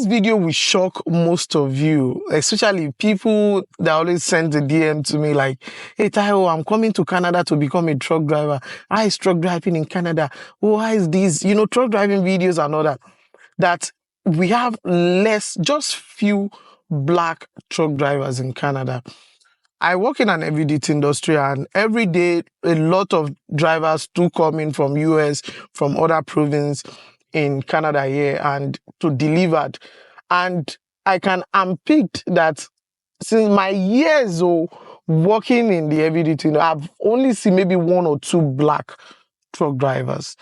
this video will shock most of you, especially people that always send the DM to me like, hey Taiwo, I'm coming to Canada to become a truck driver. How is truck driving in Canada? Oh, how is this? Truck driving videos and all that. That we have just few black truck drivers in Canada. I work in an heavy duty industry, and every day a lot of drivers do come in from US, from other provinces in Canada here, and to deliver. And I can unpick that since my years of working in the heavy duty, I've only seen maybe one or two black truck drivers.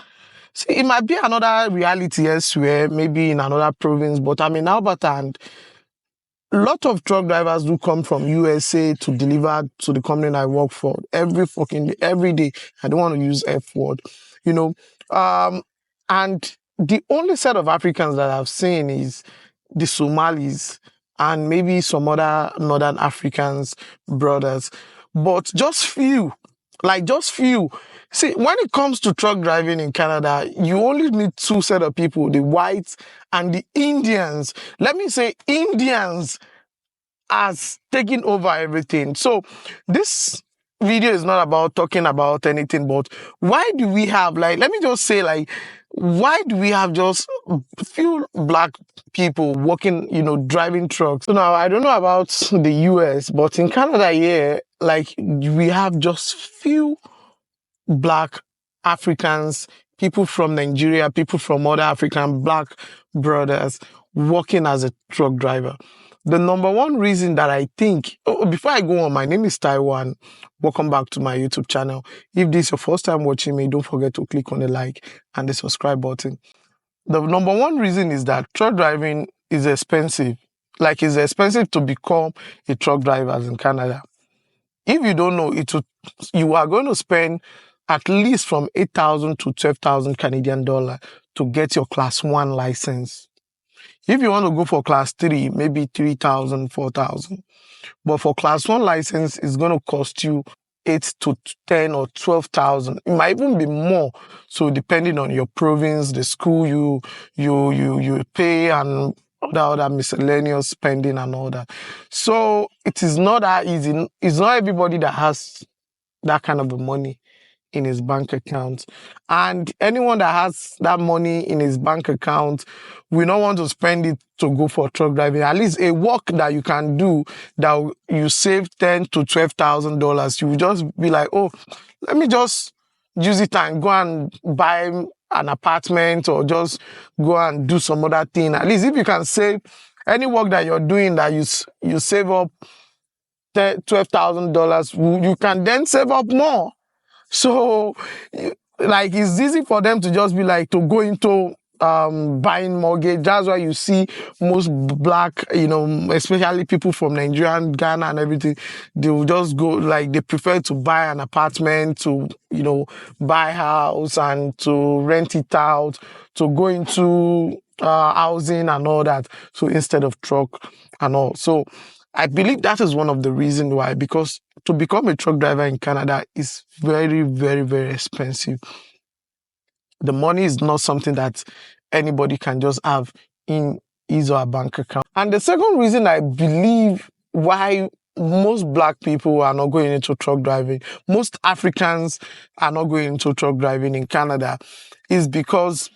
See, it might be another reality elsewhere, maybe in another province, but I'm in Alberta, and a lot of truck drivers do come from USA to deliver to the company I work for every day. I don't want to use F word, and the only set of Africans that I've seen is the Somalis and maybe some other Northern Africans brothers, but just few. See, when it comes to truck driving in Canada, you only need two set of people, the whites and the Indians. Let me say Indians has taken over everything. So this video is not about talking about anything, but why do we have, why do we have just a few black people working, driving trucks? So now, I don't know about the US, but in Canada here, we have just few black Africans, people from Nigeria, people from other African black brothers working as a truck driver. The number one reason that I think, before I go on, my name is Taiwo, and welcome back to my YouTube channel. If this is your first time watching me, don't forget to click on the like and the subscribe button. The number one reason is that truck driving is expensive. It's expensive to become a truck driver in Canada. If you don't know, you are going to spend at least from 8,000 to 12,000 Canadian dollar to get your class 1 license. If you want to go for class 3, maybe 3,000, 4,000. But for class 1 license, it's going to cost you 8 to 10 or 12,000. It might even be more. So depending on your province, the school you pay, and other miscellaneous spending and all that. So it is not that easy. It's not everybody that has that kind of money in his bank account. And anyone that has that money in his bank account, we don't want to spend it to go for truck driving. At least a work that you can do that you save $10,000 to $12,000. You will just be like, oh, let me just use it and go and buy an apartment, or just go and do some other thing. At least if you can save any work that you're doing, that you save up $12,000, you can then save up more. So, it's easy for them to just be to go into buying mortgage. That's why you see most black, especially people from Nigeria and Ghana and everything, they will just go, they prefer to buy an apartment, to, buy a house and to rent it out, to go into housing and all that. So instead of truck and all. So I believe that is one of the reasons why, because to become a truck driver in Canada is very, very, very expensive. The money is not something that anybody can just have in his or her bank account. And the second reason I believe why most black people are not going into truck driving, most Africans are not going into truck driving in Canada, is because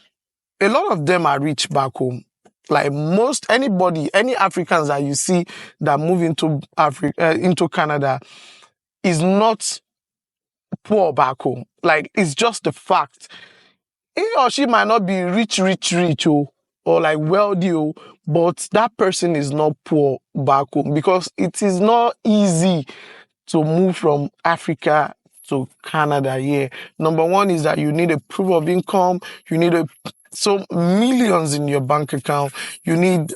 a lot of them are rich back home. Any Africans that you see that move into Canada is not poor back home. It's just the fact. He or she might not be rich, or wealthy, but that person is not poor back home, because it is not easy to move from Africa to Canada here. Number one is that you need a proof of income. You need so millions in your bank account. You need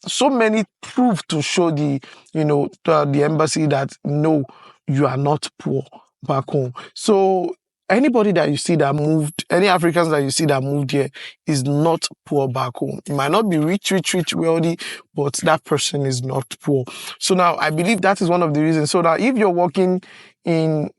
so many proof to show the embassy that no, you are not poor back home. So anybody that you see that moved, any Africans that you see that moved here is not poor back home. It might not be rich, wealthy, but that person is not poor. So now I believe that is one of the reasons. So now if you're working in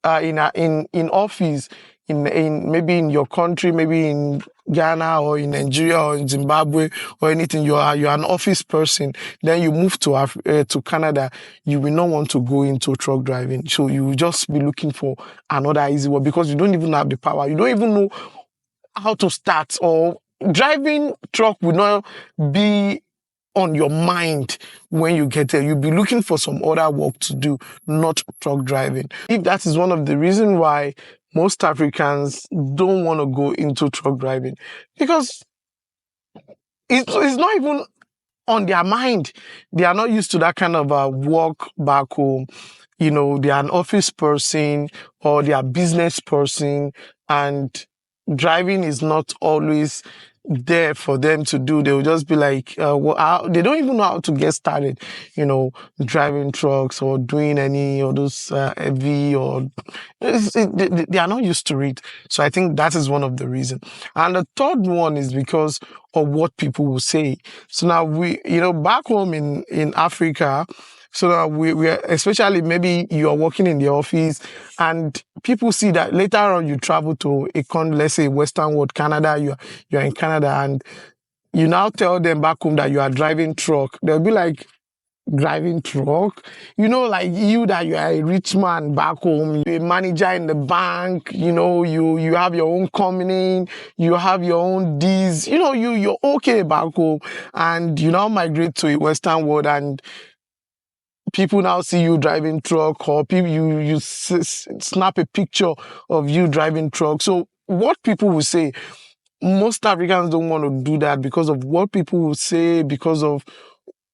office in maybe in your country, maybe in Ghana or in Nigeria or in Zimbabwe or anything, you're an office person, then you move to Canada, you will not want to go into truck driving. So you will just be looking for another easy work because you don't even have the power. You don't even know how to start, or driving truck will not be on your mind when you get there. You'll be looking for some other work to do, not truck driving. If that is one of the reasons why most Africans don't want to go into truck driving, because it's not even on their mind. They are not used to that kind of work back home. They are an office person or they are business person, and driving is not always there for them to do. They will just be like, they don't even know how to get started, driving trucks or doing any of those heavy or they are not used to it. So I think that is one of the reasons. And the third one is because of what people will say. So now back home in Africa, so now we are, especially maybe you are working in the office and people see that later on you travel to a country, let's say Western world, Canada, you're in Canada, and you now tell them back home that you are driving truck. They'll be like, driving truck? Like you, that you are a rich man back home, you're a manager in the bank, you have your own company, you have your own this, you're okay back home, and you now migrate to a Western world and people now see you driving truck, or people you snap a picture of you driving truck. So what people will say, most Africans don't want to do that because of what people will say, because of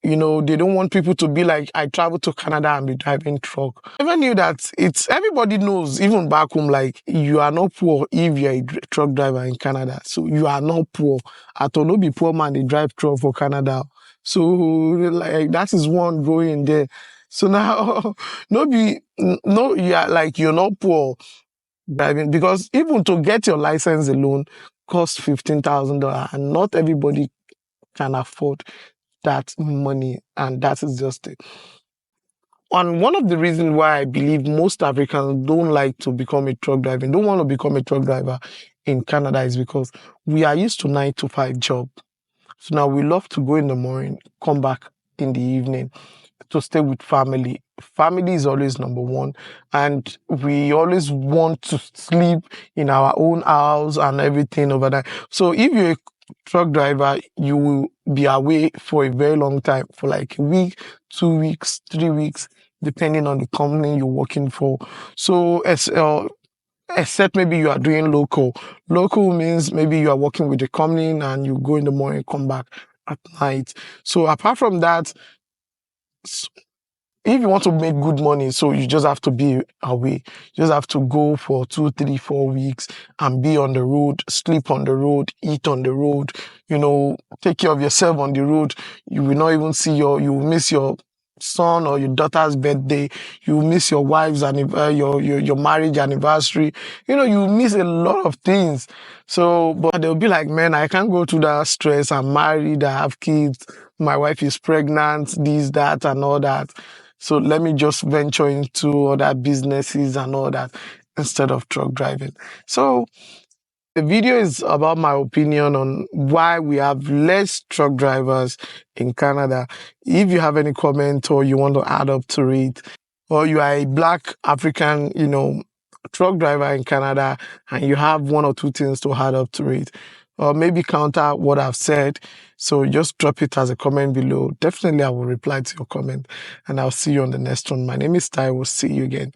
they don't want people to be like, I travel to Canada and be driving truck. I never knew that everybody knows, even back home, like you are not poor if you're a truck driver in Canada. So you are not poor at all. No be poor man, they drive truck for Canada. So like that is one going there. So now, you're not poor driving, because even to get your license alone costs $15,000, and not everybody can afford that money, and that is just it. And one of the reasons why I believe most Africans don't like to become a truck driver, don't want to become a truck driver in Canada, is because we are used to 9 to 5 job. So now we love to go in the morning, come back in the evening to stay with family. Family is always number one, and we always want to sleep in our own house and everything over there. So if you're a truck driver, you will be away for a very long time, for like a week, 2 weeks, 3 weeks, depending on the company you're working for. So except maybe you are doing local. Local means maybe you are working with the company and you go in the morning, come back at night. So apart from that, if you want to make good money, so you just have to be away. You just have to go for 2, 3, 4 weeks and be on the road, sleep on the road, eat on the road, take care of yourself on the road. You will not even you will miss your son or your daughter's birthday. You will miss your wife's your marriage anniversary. You miss a lot of things. So, but they'll be like, man, I can't go through that stress. I'm married, I have kids, my wife is pregnant, this, that, and all that. So let me just venture into other businesses and all that instead of truck driving. So the video is about my opinion on why we have less truck drivers in Canada. If you have any comment or you want to add up to it, or you are a Black African, truck driver in Canada, and you have one or two things to add up to it, or maybe counter what I've said, so just drop it as a comment below. Definitely I will reply to your comment, and I'll see you on the next one. My name is Ty. We'll see you again.